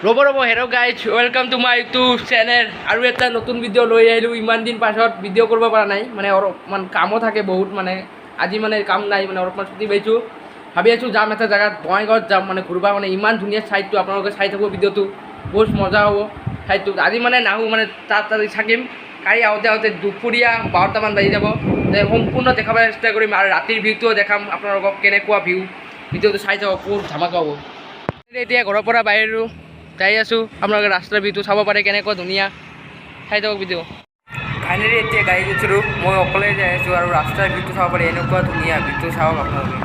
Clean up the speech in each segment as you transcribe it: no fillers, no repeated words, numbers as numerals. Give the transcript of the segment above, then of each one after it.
ৰ'ব হেৰ' guys welcome to my YouTube channel. আৰু এটা নতুন ভিডিঅ' লৈ আহিলোঁ। ইমান দিন পাছত ভিডিঅ' কৰিব পৰা নাই, মানে অলপমান কামো থাকে বহুত, মানে আজি মানে কাম নাই, মানে অলপমান ছুটি পাইছোঁ। ভাবি আছোঁ যাম এটা জেগাত বঙাইগাঁৱত যাম, মানে ঘূৰিবা, মানে ইমান ধুনীয়া ছাইডটো আপোনালোকে চাই থাকোঁ ভিডিঅ'টো, বহুত মজা হ'ব ছাইডটো। আজি মানে নাহোঁ, মানে তাত থাকিম। কালি আহোঁতে দুপৰীয়া 12টামান বাজি যাব। সম্পূৰ্ণ দেখাব চেষ্টা কৰিম আৰু ৰাতিৰ ভিউটোও দেখাম আপোনালোকক, কেনেকুৱা ভিউ। ভিডিঅ'টো চাই যাব, বহুত ধামাকা হ'ব। এতিয়া ঘৰৰ পৰা বাহিৰো যাই আছোঁ, আপোনালোকে ৰাস্তাৰ ভিউটো চাব পাৰে কেনেকুৱা ধুনীয়া, চাই থাকক ভিডিঅ'। ফাইনেলি এতিয়া গাড়ী উঠিলোঁ, মই অকলে যাই আছোঁ আৰু ৰাস্তাৰ ভিউটো চাব পাৰে, এনেকুৱা ধুনীয়া ভিউটো চাওক আপোনালোকে।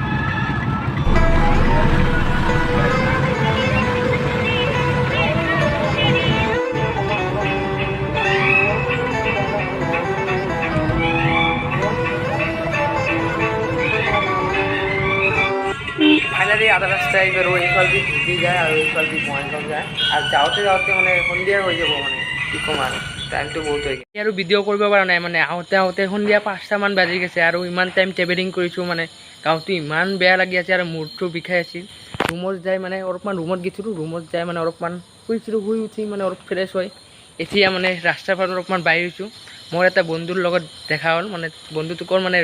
ফাইনেলি আধা ৰাস্তা আহিব, এইফালেদি ঘুৰি যায় আৰু এইফালেদি বঙাইগাঁও যায়, আৰু যাওঁতে মানে সন্ধিয়া হৈ যাব, মানে কি ক'ম আৰু টাইমটো বহুত হৈ গ'ল। আৰু ভিডিঅ' কৰিব পৰা নাই, মানে আহোঁতে সন্ধিয়া 5টামান বাজি গৈছে আৰু ইমান টাইম ট্ৰেভেলিং কৰিছোঁ, মানে গাঁৱটো ইমান বেয়া লাগি আছে আৰু মূৰটো বিষাই আছিল। ৰুমত যাই মানে অলপমান ৰুমত গৈছিলোঁ, ৰুমত যাই মানে অলপমান শুইছিলোঁ, শুই উঠি মানে অলপ ফ্ৰেছ হয়। এতিয়া মানে ৰাস্তাৰ পৰা অলপমান বাহিৰিছোঁ। মোৰ এটা বন্ধুৰ লগত দেখা হ'ল, মানে বন্ধুটোকৰ মানে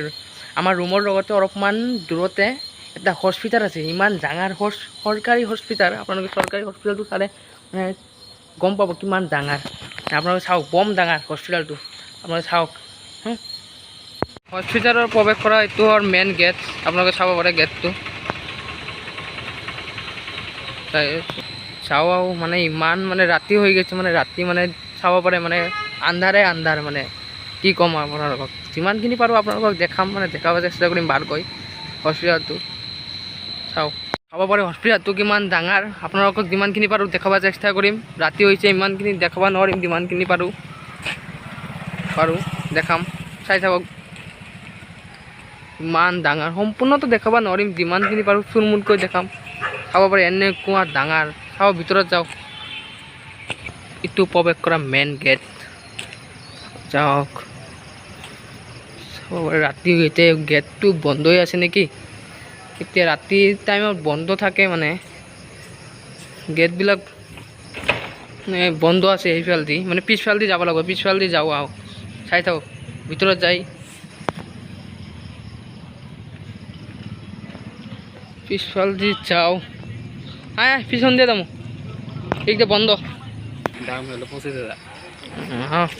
আমাৰ ৰুমৰ লগতে অলপমান দূৰতে এটা হস্পিটাল আছে, ইমান ডাঙৰ চৰকাৰী হস্পিটাল। আপোনালোকে চৰকাৰী হস্পিটালটো চালে মানে গম পাব কিমান ডাঙৰ। আপোনালোকে চাওক, বম ডাঙৰ হস্পিটালটো, আপোনালোকে চাওক। হস্পিটালৰ প্ৰৱেশ কৰা এইটো হ'ল মেইন গেট, আপোনালোকে চাব পাৰে গেটটো। চাওঁ মানে ইমান মানে ৰাতি হৈ গৈছে, মানে ৰাতি মানে চাব পাৰে, মানে আন্ধাৰ মানে কি ক'ম আপোনালোকক। যিমানখিনি পাৰোঁ আপোনালোকক দেখাম, মানে দেখাব চেষ্টা কৰিম ভালকৈ হস্পিটালটো। চাওক, চাব পাৰে হস্পিটালটো কিমান ডাঙৰ। আপোনালোকক যিমানখিনি পাৰোঁ দেখাব চেষ্টা কৰিম। ৰাতি হৈছে, ইমানখিনি দেখাব নোৱাৰিম, যিমানখিনি পাৰোঁ দেখাম, চাই থাকক। ইমান ডাঙৰ সম্পূৰ্ণটো দেখাব নোৱাৰিম, যিমানখিনি পাৰোঁ চুলমুলকৈ দেখাম। চাব পাৰে এনেকুৱা ডাঙৰ। চাব, ভিতৰত যাওক, ইটো প্ৰৱেশ কৰা মেইন গেট। যাওক, চাব পাৰে ৰাতি হৈছে, গেটটো বন্ধ হৈ আছে নেকি। এতিয়া ৰাতিৰ টাইমত বন্ধ থাকে, মানে গেটবিলাক বন্ধ আছে সেইফালেদি, মানে পিছফালেদি যাব লাগিব, পিছফালেদি যাওঁ আহক, চাই থাকক। ভিতৰত যাই পিছফালেদি যাওঁ, পিছন দিয়ে যাম, এইটা বন্ধ। দাম হলো 25,000।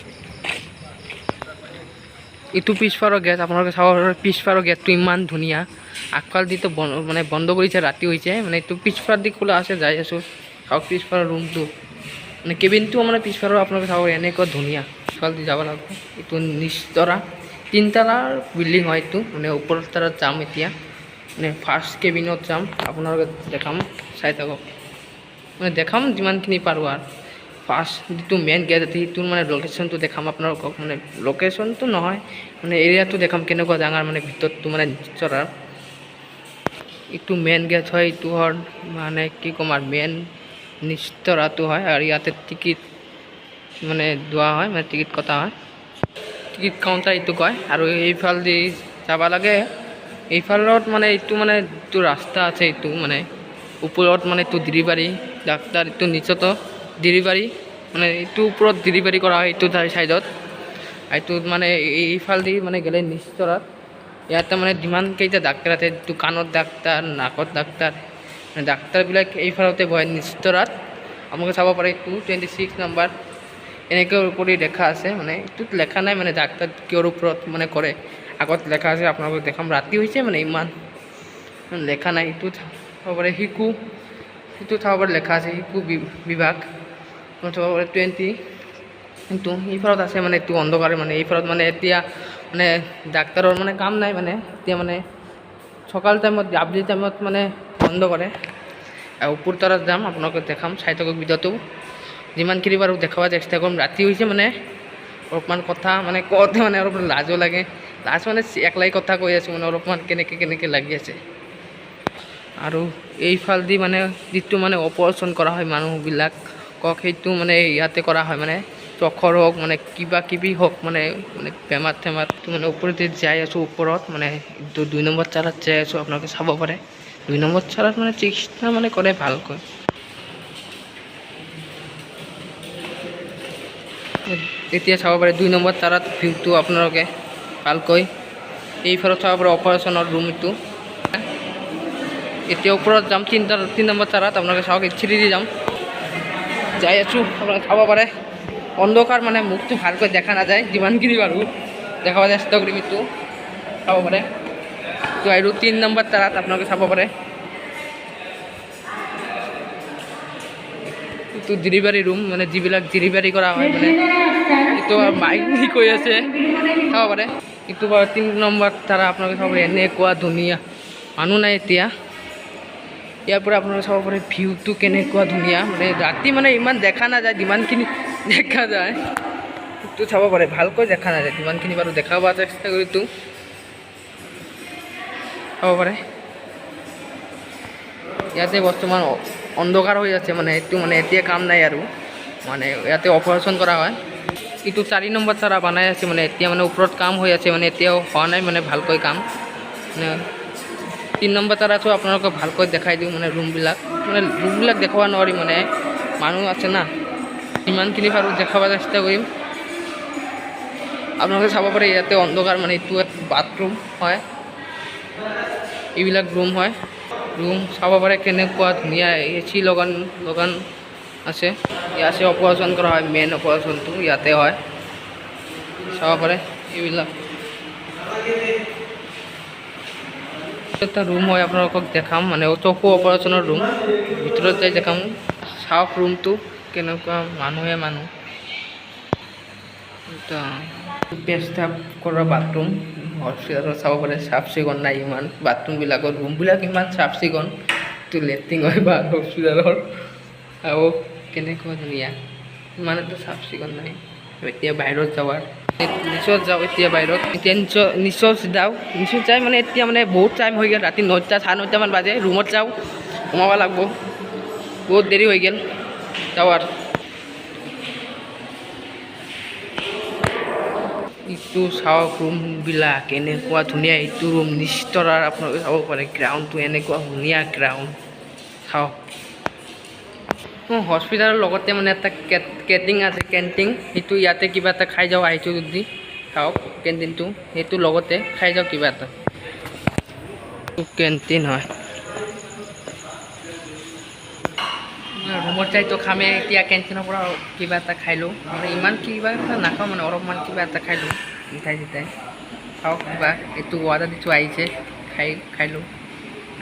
এইটো পিছফালৰ গেট, আপোনালোকে চাব পাৰে পিছফালৰ গেটটো ইমান ধুনীয়া। আগফালেদিতো মানে বন্ধ কৰিছে, ৰাতি হৈছে, মানে এইটো পিছফালেদি খোলা আছে, যাই আছোঁ। চাওক পিছফালৰ ৰুমটো, মানে কেবিনটো মানে পিছফালৰ আপোনালোকে চাব এনেকুৱা ধুনীয়া। পিছফালেদি যাব লাগিব, এইটো নিচতৰা 3তলাৰ বিল্ডিং হয় এইটো, মানে ওপৰৰ তলাত যাম এতিয়া, মানে ফাৰ্ষ্ট কেবিনত যাম, আপোনালোকে দেখাম, চাই থাকক। মানে দেখাম যিমানখিনি পাৰোঁ আৰু। ফাৰ্ষ্ট যিটো মেইন গেট আছে সেইটোৰ মানে লোকেশ্যনটো দেখাম আপোনালোকক, মানে লোকেশ্যনটো নহয়, মানে এৰিয়াটো দেখাম কেনেকুৱা ডাঙৰ, মানে ভিতৰটো মানে নিশ্চয়। এইটো মেইন গেট হয়, এইটো হ'ল মানে কি ক'ম আৰু মেইন নিস্তৰাটো হয়, আৰু ইয়াতে টিকেট মানে দোৱা হয়, মানে টিকেট কটা হয়, টিকেট কাউণ্টাৰ এইটো কয়। আৰু এইফালেদি যাব লাগে, এইফালত মানে এইটো মানে যিটো ৰাস্তা আছে, এইটো মানে ওপৰত মানে এইটো ডেলিভাৰী ডাক্তৰ, এইটো নিচতো ডেলিভাৰী, মানে এইটো ওপৰত ডেলিভাৰী কৰা হয়, এইটো তাৰ চাইডত। এইটোত মানে এইফালেদি মানে গ'লে নিস্তৰত, ইয়াতে মানে যিমানকেইটা ডাক্তৰ আছে, এইটো কাণৰ ডাক্তৰ, নাকৰ ডাক্তৰ, মানে ডাক্তৰবিলাক এইফালতে বহে নিস্তৰত। আপোনালোকে চাব পাৰে, এইটো 26 নম্বৰ এনেকৈ কৰি লেখা আছে, মানে এইটোত লেখা নাই, মানে ডাক্তৰ কিয়ৰ ওপৰত মানে কৰে, আগত লেখা আছে, আপোনালোকক দেখাম। ৰাতি হৈছে, মানে ইমান লেখা নাই। এইটোত চাব পাৰে শিশু, সেইটো চাব পাৰে লেখা আছে, শিশু বিভাগ চাব পাৰে 20। কিন্তু এইফালত আছে, মানে এইটো অন্ধকাৰ, মানে এইফালত মানে এতিয়া মানে ডাক্তৰৰ মানে কাম নাই, মানে এতিয়া মানে সকাল টাইমত আবেলি টাইমত মানে বন্ধ কৰে। আৰু ওপৰ তলাত যাম, আপোনালোকক দেখাম, চাই থাকক ভিডিঅ'টো। যিমানখিনি পাৰোঁ দেখাব চেষ্টা কৰিম। ৰাতি হৈছে, মানে অলপমান কথা মানে কওঁতে মানে অলপমান লাজো লাগে, লাজ মানে একলাই কথা কৈ আছোঁ, মানে অলপমান কেনেকৈ লাগি আছে। আৰু এইফালেদি মানে যিটো মানে অপাৰেশ্যন কৰা হয় মানুহবিলাকক, সেইটো মানে ইয়াতে কৰা হয়, মানে চখৰ হওক, মানে কিবা কিবি হওক, মানে বেমাৰ টেমাৰটো মানে ওপৰতে যাই আছোঁ, ওপৰত মানে 2 নম্বৰ চালাত যাই আছোঁ, আপোনালোকে চাব পাৰে। 2 নম্বৰ চালাত মানে চিকিৎসা মানে কৰে ভালকৈ। এতিয়া চাব পাৰে 2 নম্বৰ তাৰাত ভিউটো আপোনালোকে ভালকৈ এইফালে চাব পাৰে অপাৰেশ্যনৰ ৰুমটো। এতিয়া ওপৰত যাম 3 নম্বৰ তাৰাত আপোনালোকে চাওক চিৰি দি যাম যাই আছোঁ। আপোনালোকে চাব পাৰে অন্ধকাৰ মানে মুখটো ভালকৈ দেখা নাযায়, যিমানখিনি পাৰোঁ দেখাব চেষ্টা কৰিম। এইটো চাব পাৰে তো আৰু 3 নম্বৰ তাৰাত আপোনালোকে চাব পাৰে এইটো ডেলিভাৰী ৰুম, মানে যিবিলাক ডেলিভাৰী কৰা হয় মানে এইটো মাইক কৈ আছে চাব পাৰে। এইটো বাৰু 3 নম্বৰ তাৰা আপোনালোকে চাব পাৰে এনেকুৱা ধুনীয়া, মানুহ নাই এতিয়া। ইয়াৰ পৰা আপোনালোকে চাব পাৰে ভিউটো কেনেকুৱা ধুনীয়া, মানে ৰাতি মানে ইমান দেখা নাযায়, যিমানখিনি দেখা যায় এইটো চাব পাৰে ভালকৈ দেখা নাযায়, যিমানখিনি বাৰু দেখাব চেষ্টা কৰিছোঁ চাব পাৰে। ইয়াতে বৰ্তমান অন্ধকাৰ হৈ আছে, মানে এইটো মানে এতিয়া কাম নাই আৰু মানে ইয়াতে অপাৰেশ্যন কৰা হয়। এইটো 4 নম্বৰ তাৰা বনাই আছে, মানে এতিয়া মানে ওপৰত কাম হৈ আছে, মানে এতিয়াও হোৱা নাই মানে ভালকৈ কাম। মানে 3 নম্বৰ তাৰাটো আপোনালোকক ভালকৈ দেখাই দিওঁ, মানে ৰুমবিলাক দেখাব নোৱাৰিম, মানে মানুহ আছে না, ইমানখিনি পাৰোঁ দেখাব চেষ্টা কৰিম। আপোনালোকে চাব পাৰে ইয়াতে অন্ধকাৰ, মানে এইটো বাথৰুম হয়, এইবিলাক ৰুম হয়। ৰুম চাব পাৰে কেনেকুৱা ধুনীয়া, AC লগান আছে। ইয়াতে অপাৰেশ্যন কৰা হয়, মেইন অপাৰেশ্যনটো ইয়াতে হয় চাব পাৰে। এইবিলাক এটা ৰুম হয়, আপোনালোকক দেখাম, মানে চকু অপাৰেশ্যনৰ ৰুম, ভিতৰত যাই দেখাম। চাওক ৰুমটো কেনেকুৱা, মানুহ এটা পেস্তাব কৰা বাথৰুম হস্পিটেলত চাব পাৰে। চাফ চিকুণ নাই ইমান, বাথৰুমবিলাকৰ ৰুমবিলাক ইমান চাফ চিকুণ, এইটো লেট্ৰিন হয় বা হস্পিটেলৰ, আৰু কেনেকুৱা ধুনীয়া, ইমানটো চাফ চিকুণ নাই। এতিয়া বাহিৰত যাওঁ, নিচত যাওঁ এতিয়া বাহিৰত, এতিয়া নিচত যাই মানে এতিয়া মানে বহুত টাইম হৈ গ'ল, ৰাতি 9টা 9:30মান বাজে। ৰুমত যাওঁ, সোমাব লাগিব, বহুত দেৰি হৈ গ'ল যাৱাৰ। এইটো চাওক ৰুমবিলাক এনেকুৱা ধুনীয়া, এইটো ৰুম নিস্তৰাৰ আপোনালোকে চাব পাৰে। গ্ৰাউণ্ডটো এনেকুৱা ধুনীয়া গ্ৰাউণ্ড চাওক। হস্পিটেলৰ লগতে মানে এটা কেণ্টিন আছে, কেণ্টিন, সেইটো ইয়াতে কিবা এটা খাই যাওঁ আহিছোঁ যদি চাওক কেণ্টিনটো, সেইটো লগতে খাই যাওঁ কিবা এটা, কেণ্টিন হয়। ৰুমত যাইতো খামে, এতিয়া কেণ্টিনৰ পৰা কিবা এটা খাই লওঁ, মানে ইমান কিবা এটা নাখাওঁ, মানে অলপমান কিবা এটা খাই লওঁ, মিঠাই চিঠাই খাওক কিবা। এইটো অৰ্ডাৰ দিছোঁ, আহিছে, খাই লওঁ,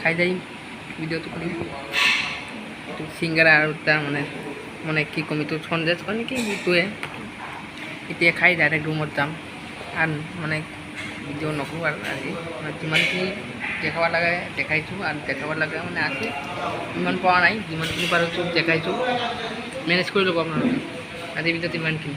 খাই যাই ভিডিঅ'টো কৰিম। এইটো চিংগাৰা আৰু এটা মানে কি ক'ম, এইটো সন্দেশ কয় নেকি, সেইটোৱে। এতিয়া খাই ডাইৰেক্ট ৰুমত যাম, আৰু মানে ভিডিঅ' নকৰোঁ আৰু আজি, যিমানখিনি দেখাব লাগে দেখাইছোঁ, আৰু দেখাব লাগে মানে আছে, ইমান পোৱা নাই, যিমানখিনি পাৰোঁ চব দেখাইছোঁ, মেনেজ কৰি ল'ব আপোনালোকে। আজি ভিডিঅ'ত ইমানখিনি।